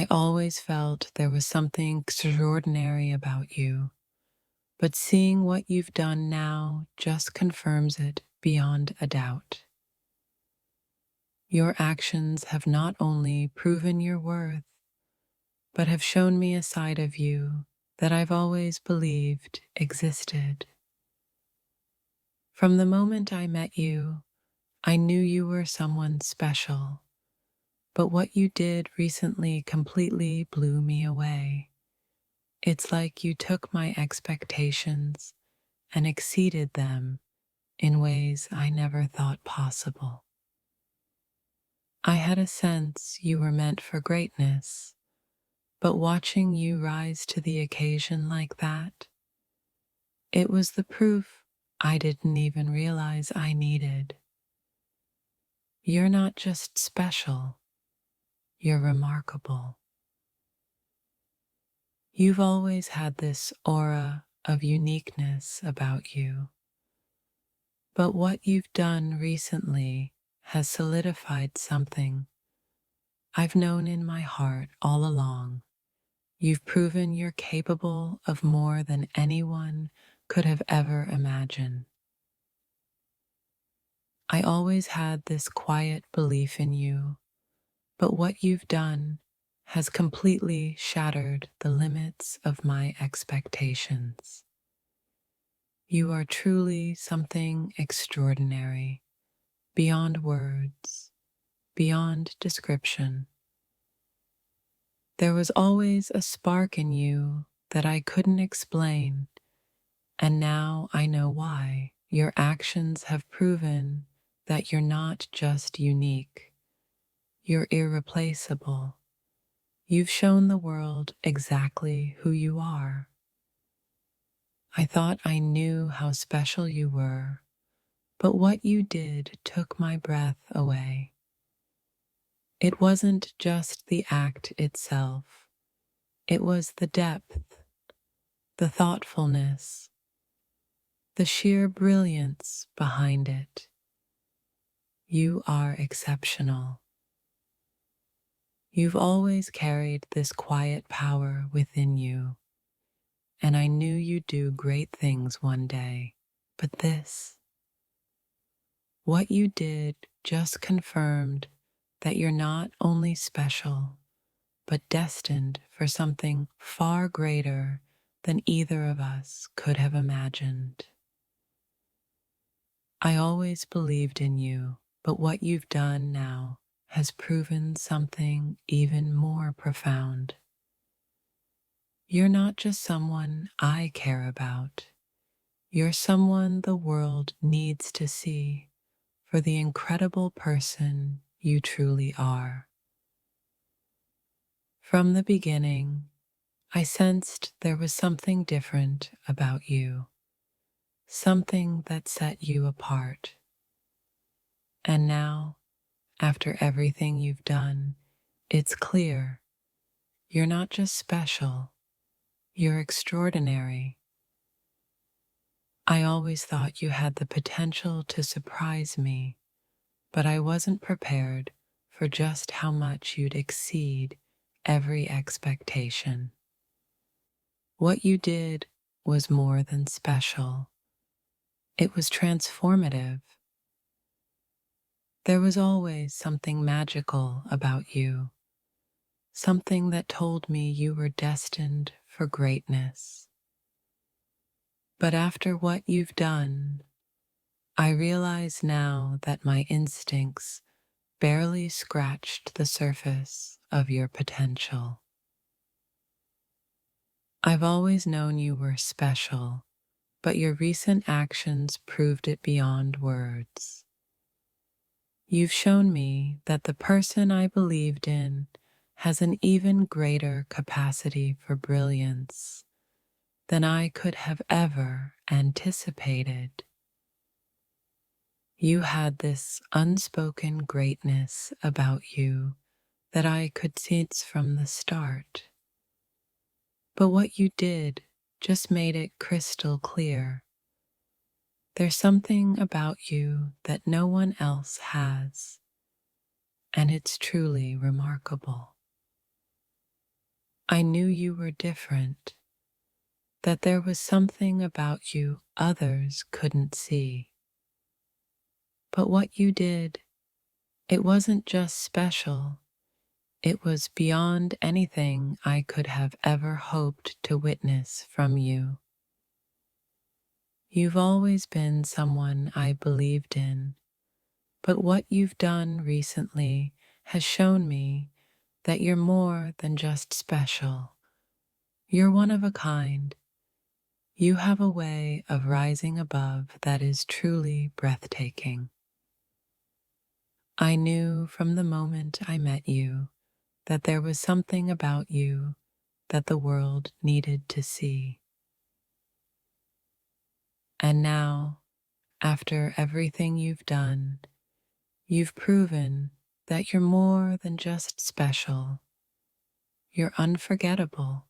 I always felt there was something extraordinary about you, but seeing what you've done now just confirms it beyond a doubt. Your actions have not only proven your worth, but have shown me a side of you that I've always believed existed. From the moment I met you, I knew you were someone special, but what you did recently completely blew me away. It's like you took my expectations and exceeded them in ways I never thought possible. I had a sense you were meant for greatness, but watching you rise to the occasion like that, it was the proof I didn't even realize I needed. You're not just special, you're remarkable. You've always had this aura of uniqueness about you, but what you've done recently has solidified something I've known in my heart all along. You've proven you're capable of more than anyone could have ever imagined. I always had this quiet belief in you, but what you've done has completely shattered the limits of my expectations. You are truly something extraordinary, beyond words, beyond description. There was always a spark in you that I couldn't explain, and now I know why. Your actions have proven that you're not just unique, you're irreplaceable. You've shown the world exactly who you are. I thought I knew how special you were, but what you did took my breath away. It wasn't just the act itself, it was the depth, the thoughtfulness, the sheer brilliance behind it. You are exceptional. You've always carried this quiet power within you, and I knew you'd do great things one day. But this, what you did just confirmed that you're not only special, but destined for something far greater than either of us could have imagined. I always believed in you, but what you've done now has proven something even more profound. You're not just someone I care about. You're someone the world needs to see for the incredible person you truly are. From the beginning, I sensed there was something different about you, something that set you apart. And now, after everything you've done, it's clear you're not just special, you're extraordinary. I always thought you had the potential to surprise me, but I wasn't prepared for just how much you'd exceed every expectation. What you did was more than special. It was transformative. There was always something magical about you, something that told me you were destined for greatness. But after what you've done, I realize now that my instincts barely scratched the surface of your potential. I've always known you were special, but your recent actions proved it beyond words. You've shown me that the person I believed in has an even greater capacity for brilliance than I could have ever anticipated. You had this unspoken greatness about you that I could sense from the start. But what you did just made it crystal clear. There's something about you that no one else has, and it's truly remarkable. I knew you were different, that there was something about you others couldn't see. But what you did, it wasn't just special, it was beyond anything I could have ever hoped to witness from you. You've always been someone I believed in, but what you've done recently has shown me that you're more than just special. You're one of a kind. You have a way of rising above that is truly breathtaking. I knew from the moment I met you that there was something about you that the world needed to see. And now, after everything you've done, you've proven that you're more than just special. You're unforgettable.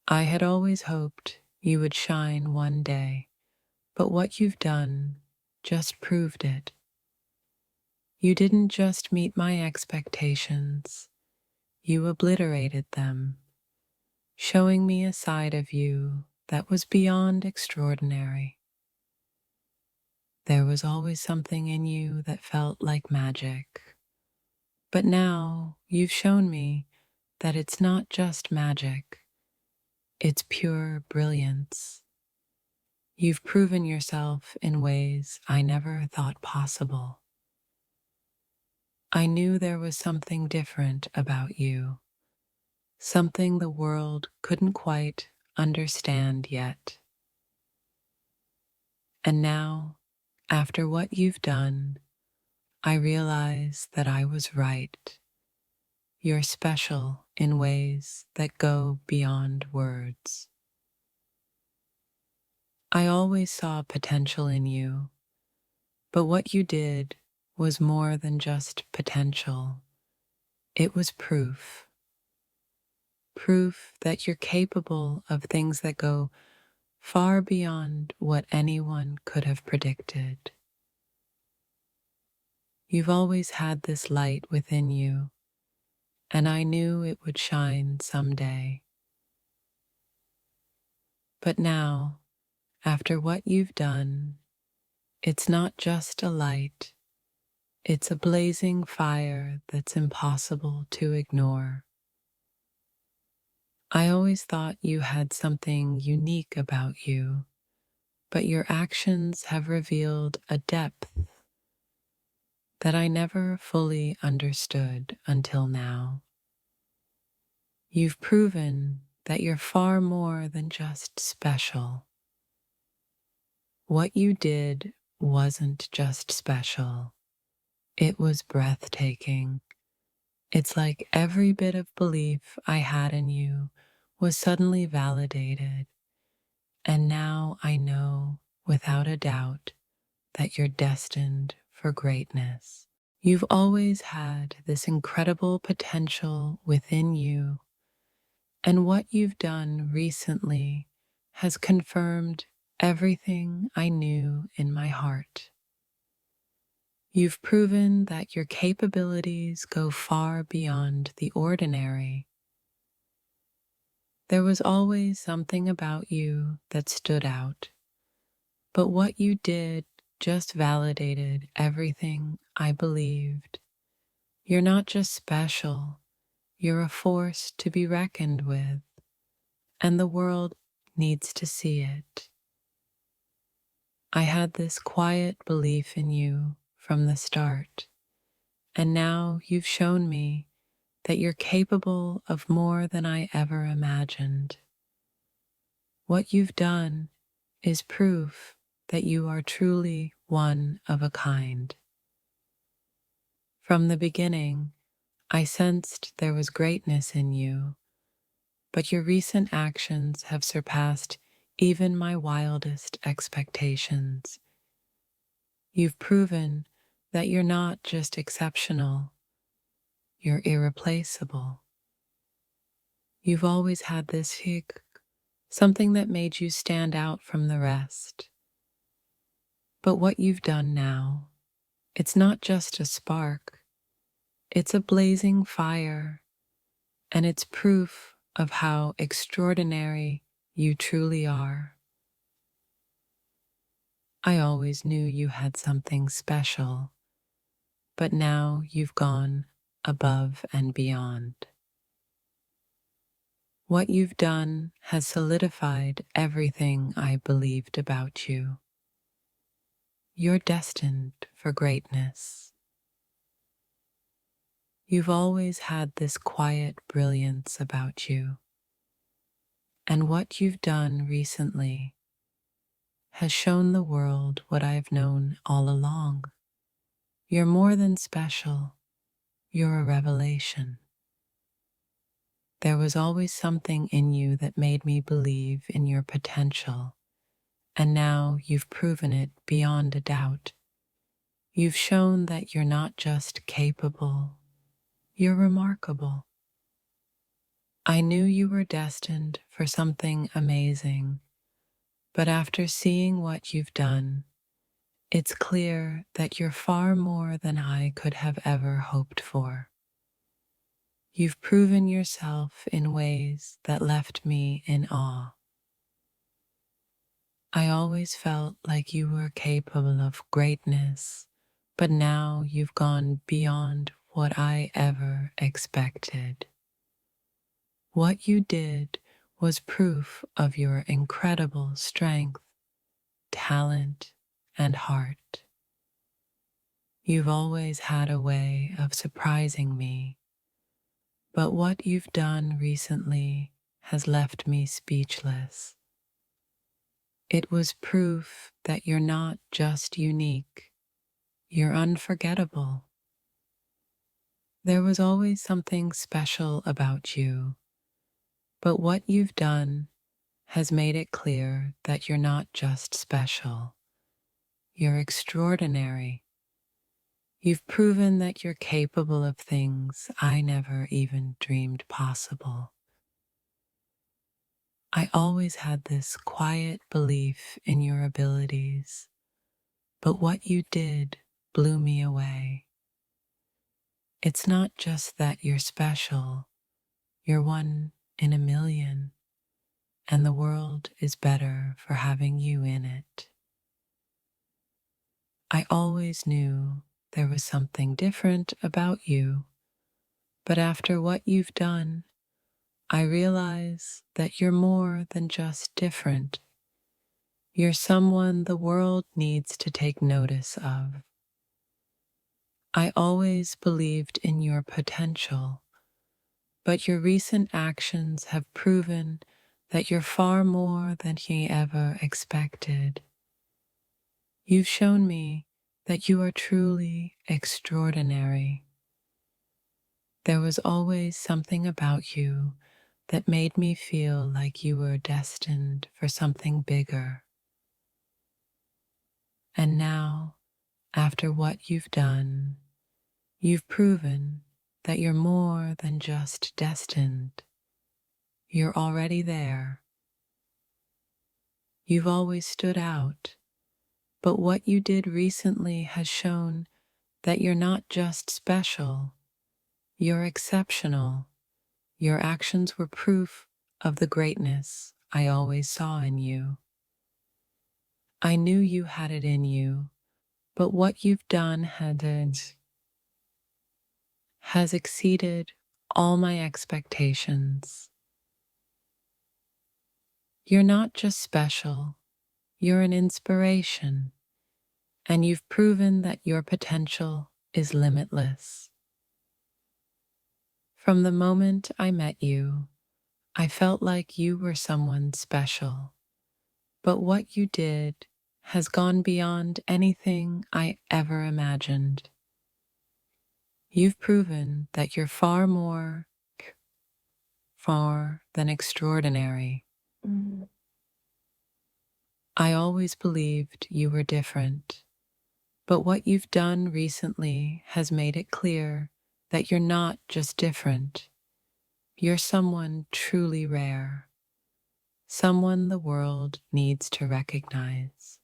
I had always hoped you would shine one day, but what you've done just proved it. You didn't just meet my expectations, you obliterated them, showing me a side of you that was beyond extraordinary. There was always something in you that felt like magic, but now you've shown me that it's not just magic, it's pure brilliance. You've proven yourself in ways I never thought possible. I knew there was something different about you, something the world couldn't quite understand yet. And now, after what you've done, I realize that I was right. You're special in ways that go beyond words. I always saw potential in you, but what you did was more than just potential. It was proof. Proof that you're capable of things that go far beyond what anyone could have predicted. You've always had this light within you, and I knew it would shine someday. But now, after what you've done, it's not just a light, it's a blazing fire that's impossible to ignore. I always thought you had something unique about you, but your actions have revealed a depth that I never fully understood until now. You've proven that you're far more than just special. What you did wasn't just special, it was breathtaking. It's like every bit of belief I had in you was suddenly validated, and now I know without a doubt that you're destined for greatness. You've always had this incredible potential within you, and what you've done recently has confirmed everything I knew in my heart. You've proven that your capabilities go far beyond the ordinary. There was always something about you that stood out, but what you did just validated everything I believed. You're not just special, you're a force to be reckoned with, and the world needs to see it. I had this quiet belief in you from the start, and now you've shown me that you're capable of more than I ever imagined. What you've done is proof that you are truly one of a kind. From the beginning, I sensed there was greatness in you, but your recent actions have surpassed even my wildest expectations. You've proven that you're not just exceptional, you're irreplaceable. You've always had this hic, something that made you stand out from the rest. But what you've done now, it's not just a spark, it's a blazing fire, and it's proof of how extraordinary you truly are. I always knew you had something special, but now you've gone above and beyond. What you've done has solidified everything I believed about you. You're destined for greatness. You've always had this quiet brilliance about you, and what you've done recently has shown the world what I've known all along. You're more than special, you're a revelation. There was always something in you that made me believe in your potential, and now you've proven it beyond a doubt. You've shown that you're not just capable, you're remarkable. I knew you were destined for something amazing, but after seeing what you've done, it's clear that you're far more than I could have ever hoped for. You've proven yourself in ways that left me in awe. I always felt like you were capable of greatness, but now you've gone beyond what I ever expected. What you did was proof of your incredible strength, talent, and heart. You've always had a way of surprising me, but what you've done recently has left me speechless. It was proof that you're not just unique, you're unforgettable. There was always something special about you, but what you've done has made it clear that you're not just special, you're extraordinary. You've proven that you're capable of things I never even dreamed possible. I always had this quiet belief in your abilities, but what you did blew me away. It's not just that you're special, you're one in a million, and the world is better for having you in it. I always knew there was something different about you, but after what you've done, I realize that you're more than just different. You're someone the world needs to take notice of. I always believed in your potential, but your recent actions have proven that you're far more than he ever expected. You've shown me that you are truly extraordinary. There was always something about you that made me feel like you were destined for something bigger. And now, after what you've done, you've proven that you're more than just destined. You're already there. You've always stood out, but what you did recently has shown that you're not just special, you're exceptional. Your actions were proof of the greatness I always saw in you. I knew you had it in you, but what you've done has exceeded all my expectations. You're not just special, you're an inspiration, and you've proven that your potential is limitless. From the moment I met you, I felt like you were someone special, but what you did has gone beyond anything I ever imagined. You've proven that you're far than extraordinary. I always believed you were different, but what you've done recently has made it clear that you're not just different. You're someone truly rare, someone the world needs to recognize.